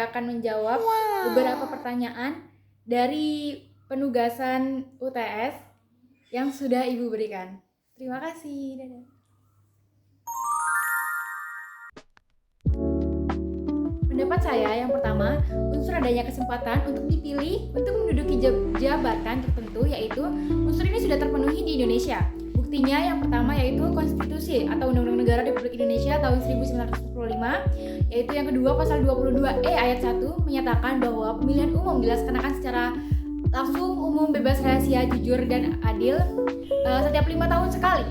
saya akan menjawab beberapa pertanyaan dari penugasan UTS yang sudah Ibu berikan. Terima kasih. Dadah. Pendapat saya yang pertama, unsur adanya kesempatan untuk dipilih untuk menduduki jabatan tertentu, yaitu unsur ini sudah terpenuhi di Indonesia. Buktinya yang pertama yaitu Konstitusi atau Undang-Undang Negara Republik Indonesia tahun 1945, yaitu yang kedua pasal 22E ayat 1 menyatakan bahwa pemilihan umum dilaksanakan secara langsung, umum, bebas, rahasia, jujur, dan adil setiap 5 tahun sekali.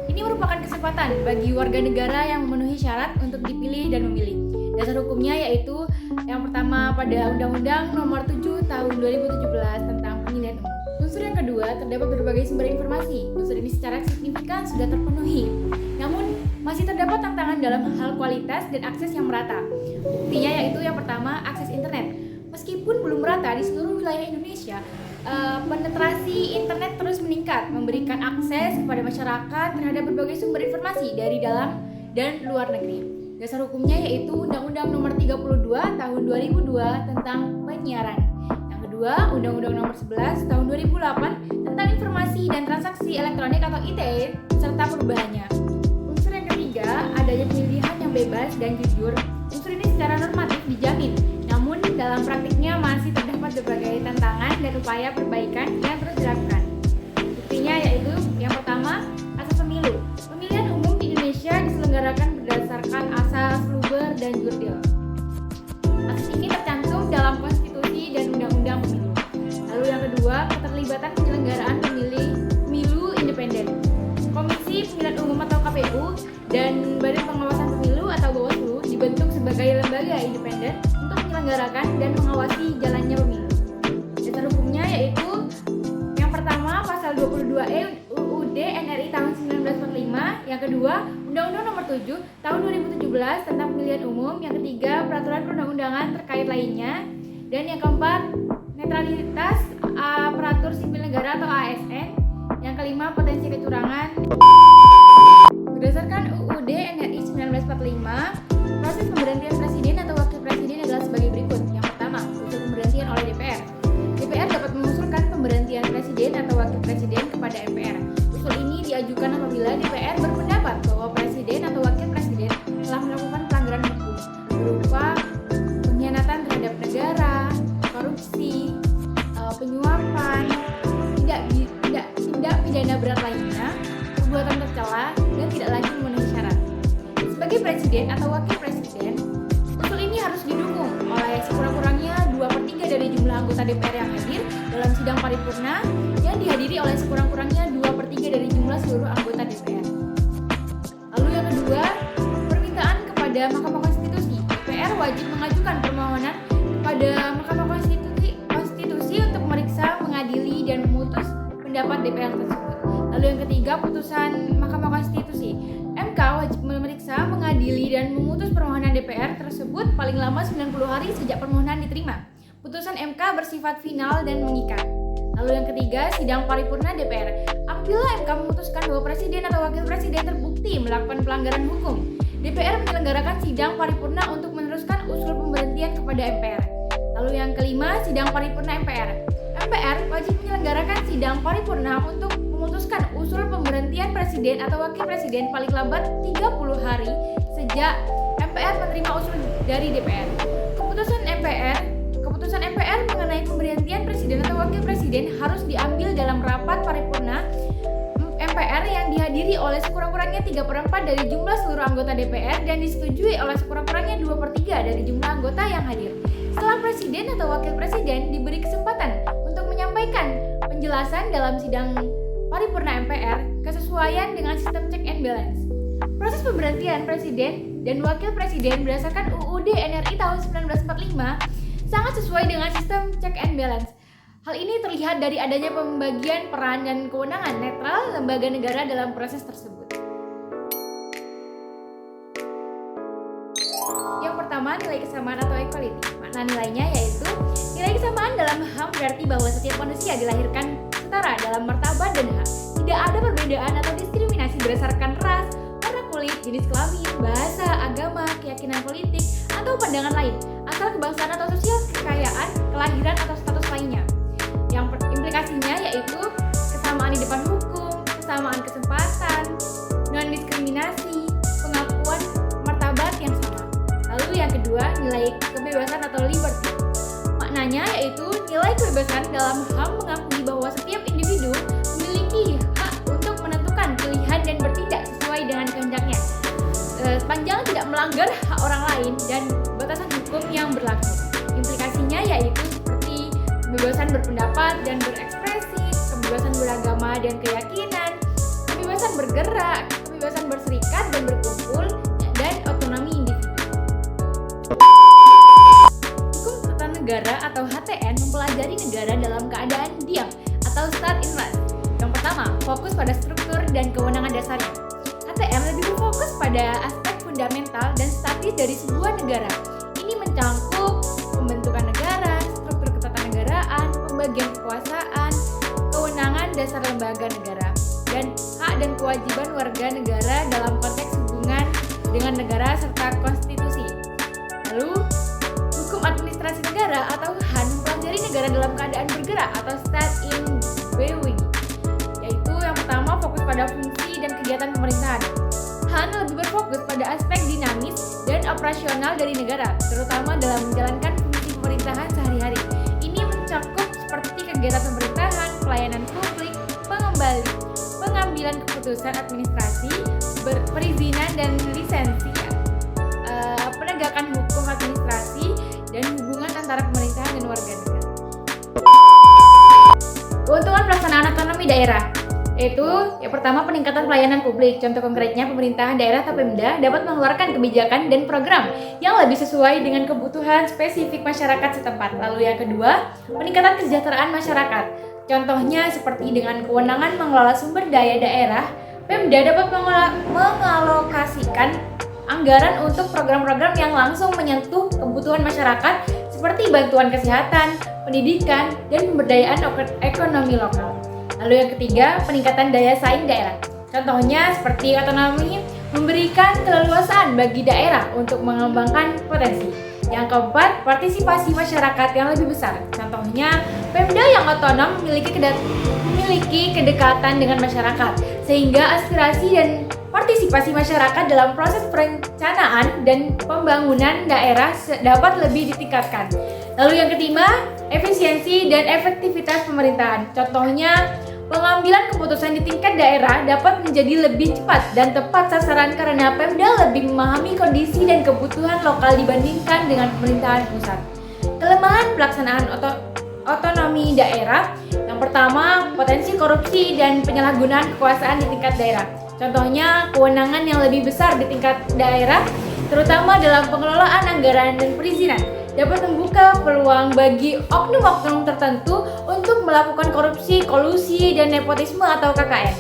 Ini merupakan kesempatan bagi warga negara yang memenuhi syarat untuk dipilih dan memilih. Dasar hukumnya yaitu yang pertama pada Undang-Undang Nomor 7 Tahun 2017 tentang Pemilihan Umum. Unsur yang kedua, terdapat berbagai sumber informasi. Unsur ini secara signifikan sudah terpenuhi. Namun, masih terdapat tantangan dalam hal kualitas dan akses yang merata. Buktinya yaitu yang pertama, akses internet. Meskipun belum merata di seluruh wilayah Indonesia, penetrasi internet terus meningkat, memberikan akses kepada masyarakat terhadap berbagai sumber informasi dari dalam dan luar negeri. Dasar hukumnya yaitu Undang-Undang Nomor 32 Tahun 2002 tentang penyiaran. Yang kedua, Undang-Undang Nomor 11 Tahun 2008 tentang informasi dan transaksi elektronik atau ITE serta perubahannya. Unsur yang ketiga, adanya pemilihan yang bebas dan jujur. Unsur ini secara normatif dijamin, namun dalam praktiknya masih terdapat berbagai tantangan dan upaya perbaikan yang terus dilakukan. Buktinya yaitu yang pertama, asas pemilu. Pemilihan umum di Indonesia diselenggarakan berdasarkan asas luber dan jurdil. Asas ini tercantum dalam Konstitusi dan Undang-Undang Pemilu. Lalu yang kedua, keterlibatan penyelenggaraan pemilu independen. Komisi Pemilihan Umum atau KPU dan Badan Pengawasan Pemilu atau Bawaslu dibentuk sebagai lembaga independen untuk menyelenggarakan dan mengawasi jalannya pemilu. Dasar hukumnya yaitu yang pertama pasal 22E UUD NRI tahun 1945, yang kedua Undang-Undang Nomor 7 Tahun 2017 tentang Pemilihan Umum, yang ketiga peraturan perundang-undangan terkait lainnya, dan yang keempat netralitas aparatur sipil negara atau ASN, yang kelima potensi kecurangan. Berdasarkan UUD NRI 1945, proses pemberhentian presiden atau wakil presiden adalah sebagai berikut. Yang pertama, usul pemberhentian oleh DPR. DPR dapat mengusulkan pemberhentian presiden atau wakil presiden kepada MPR. Usul ini diajukan apabila DPR berpendapat bahwa presiden atau wakil presiden telah melakukan pelanggaran hukum berupa pengkhianatan terhadap negara, korupsi, penyuapan, tindak pidana berat lainnya, perbuatan tercela, dan tidak lagi memenuhi syarat. Sebagai presiden atau wakil presiden, usul ini harus didukung oleh sekurang-kurangnya 2/3 dari jumlah anggota DPR yang hadir dalam sidang paripurna yang dihadiri oleh sekurang-kurangnya 2/3 dari jumlah seluruh anggota DPR. Lalu yang kedua, permintaan kepada Mahkamah Konstitusi. DPR wajib mengajukan permohonan kepada Mahkamah Konstitusi untuk memeriksa, mengadili, dan memutus pendapat DPR tersebut. Lalu yang ketiga, putusan Mahkamah Konstitusi. MK wajib memeriksa, mengadili, dan memutus permohonan DPR tersebut paling lama 90 hari sejak permohonan diterima. Putusan MK bersifat final dan mengikat. Lalu yang ketiga, sidang paripurna DPR. Apabila MK memutuskan bahwa presiden atau wakil presiden terbukti melakukan pelanggaran hukum, DPR menyelenggarakan sidang paripurna untuk meneruskan usul pemberhentian kepada MPR. Lalu yang kelima, sidang paripurna MPR. MPR wajib menyelenggarakan sidang paripurna untuk memutuskan usul pemberhentian presiden atau wakil presiden paling lambat 30 hari sejak MPR menerima usul dari DPR. Keputusan MPR mengenai pemberhentian presiden atau wakil presiden harus diambil dalam rapat paripurna MPR yang dihadiri oleh sekurang-kurangnya 3/4 dari jumlah seluruh anggota DPR dan disetujui oleh sekurang-kurangnya 2/3 dari jumlah anggota yang hadir. Setelah presiden atau wakil presiden diberi kesempatan untuk menyampaikan penjelasan dalam sidang paripurna MPR kesesuaian dengan sistem check and balance. Proses pemberhentian presiden dan wakil presiden berdasarkan UUD NRI tahun 1945 sangat sesuai dengan sistem check and balance. Hal ini terlihat dari adanya pembagian peran dan kewenangan netral lembaga negara dalam proses tersebut. Yang pertama, nilai kesamaan atau equality. Makna nilainya yaitu nilai kesamaan dalam HAM berarti bahwa setiap manusia dilahirkan setara dalam martabat dan hak. Tidak ada perbedaan atau diskriminasi berdasarkan ras, warna kulit, jenis kelamin, bahasa, agama, keyakinan politik, atau pandangan lain, asal kebangsaan atau sosial kekayaan, kelahiran atau status lainnya. Yang implikasinya yaitu kesamaan di depan hukum, kesamaan kesempatan, non-diskriminasi, pengakuan martabat yang sama. Lalu yang kedua, nilai kebebasan atau liberty. Maknanya yaitu nilai kebebasan dalam HAM mengakui bahwa setiap individu memiliki hak untuk menentukan pilihan dan bertindak sesuai dengan kehendaknya, sepanjang tidak melanggar hak orang lain dan batasan hukum yang berlaku. Implikasinya yaitu seperti kebebasan berpendapat dan berekspresi, kebebasan beragama dan keyakinan, kebebasan bergerak, kebebasan berserikat dan berkumpul, dan otonomi individu. Hukum tata negara atau HTN mempelajari negara dalam keadaan diam atau state in rest. Yang pertama, fokus pada struktur dan kewenangan dasarnya. HTM lebih berfokus pada aspek fundamental dan statis dari sebuah negara. Ini mencangkup pembentukan negara, struktur ketatanegaraan, pembagian kekuasaan, kewenangan dasar lembaga negara, dan hak dan kewajiban warga negara dalam konteks hubungan dengan negara serta konstitusi. Lalu, hukum administrasi negara atau HAN mempelajari negara dalam keadaan bergerak atau state in being, yaitu yang pertama fokus pada fungsi dan kegiatan pemerintahan. HAN lebih berfokus pada aspek dinamis dan operasional dari negara, terutama dalam menjalankan fungsi pemerintahan sehari-hari. Ini mencakup seperti kegiatan pemerintahan, pelayanan publik, pengambilan keputusan administrasi, perizinan dan lisensi, penegakan hukum administrasi, dan hubungan antara pemerintahan dan warga negara. Keuntungan pelaksanaan otonomi daerah yaitu yang pertama peningkatan pelayanan publik. Contoh konkretnya pemerintahan daerah atau Pemda dapat mengeluarkan kebijakan dan program yang lebih sesuai dengan kebutuhan spesifik masyarakat setempat. Lalu yang kedua, peningkatan kesejahteraan masyarakat. Contohnya seperti dengan kewenangan mengelola sumber daya daerah, Pemda dapat mengalokasikan anggaran untuk program-program yang langsung menyentuh kebutuhan masyarakat seperti bantuan kesehatan, pendidikan, dan pemberdayaan ekonomi lokal. Lalu yang ketiga, peningkatan daya saing daerah. Contohnya seperti otonomi memberikan keleluasaan bagi daerah untuk mengembangkan potensi. Yang keempat, partisipasi masyarakat yang lebih besar. Contohnya, Pemda yang otonom memiliki kedekatan dengan masyarakat, sehingga aspirasi dan partisipasi masyarakat dalam proses perencanaan dan pembangunan daerah dapat lebih ditingkatkan. Lalu yang kelima, efisiensi dan efektivitas pemerintahan. Contohnya, pengambilan keputusan di tingkat daerah dapat menjadi lebih cepat dan tepat sasaran karena Pemda lebih memahami kondisi dan kebutuhan lokal dibandingkan dengan pemerintahan pusat. Kelemahan pelaksanaan otonomi daerah. Yang pertama, potensi korupsi dan penyalahgunaan kekuasaan di tingkat daerah. Contohnya, kewenangan yang lebih besar di tingkat daerah, terutama dalam pengelolaan anggaran dan perizinan, dapat membuka peluang bagi oknum-oknum tertentu untuk melakukan korupsi, kolusi, dan nepotisme atau KKN.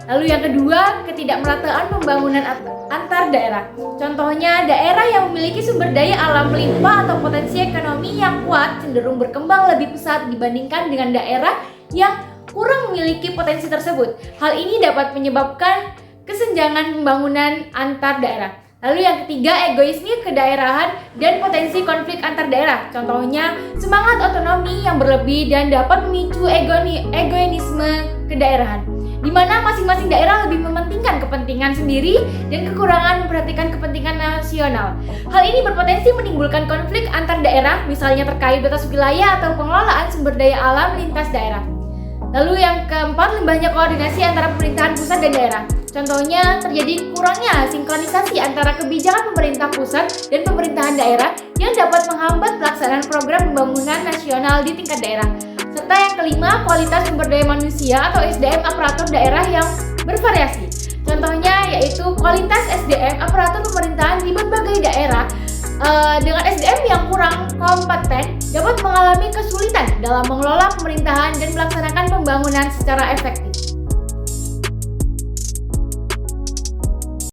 Lalu yang kedua, ketidakmerataan pembangunan antar daerah. Contohnya, daerah yang memiliki sumber daya alam melimpah atau potensi ekonomi yang kuat cenderung berkembang lebih pesat dibandingkan dengan daerah yang kurang memiliki potensi tersebut. Hal ini dapat menyebabkan kesenjangan pembangunan antar daerah. Lalu yang ketiga, egoisme kedaerahan dan potensi konflik antar daerah. Contohnya, semangat otonomi yang berlebih dan dapat memicu egoisme kedaerahan, di mana masing-masing daerah lebih mementingkan kepentingan sendiri dan kekurangan memperhatikan kepentingan nasional. Hal ini berpotensi menimbulkan konflik antar daerah, misalnya terkait batas wilayah atau pengelolaan sumber daya alam lintas daerah. Lalu yang keempat, lemahnya koordinasi antara pemerintahan pusat dan daerah. Contohnya, terjadi kurangnya sinkronisasi antara kebijakan pemerintah pusat dan pemerintahan daerah yang dapat menghambat pelaksanaan program pembangunan nasional di tingkat daerah. Serta yang kelima, kualitas sumber daya manusia atau SDM aparatur daerah yang bervariasi. Contohnya yaitu kualitas SDM aparatur pemerintahan di berbagai daerah dengan SDM yang kurang kompeten dapat mengalami kesulitan dalam mengelola pemerintahan dan melaksanakan pembangunan secara efektif.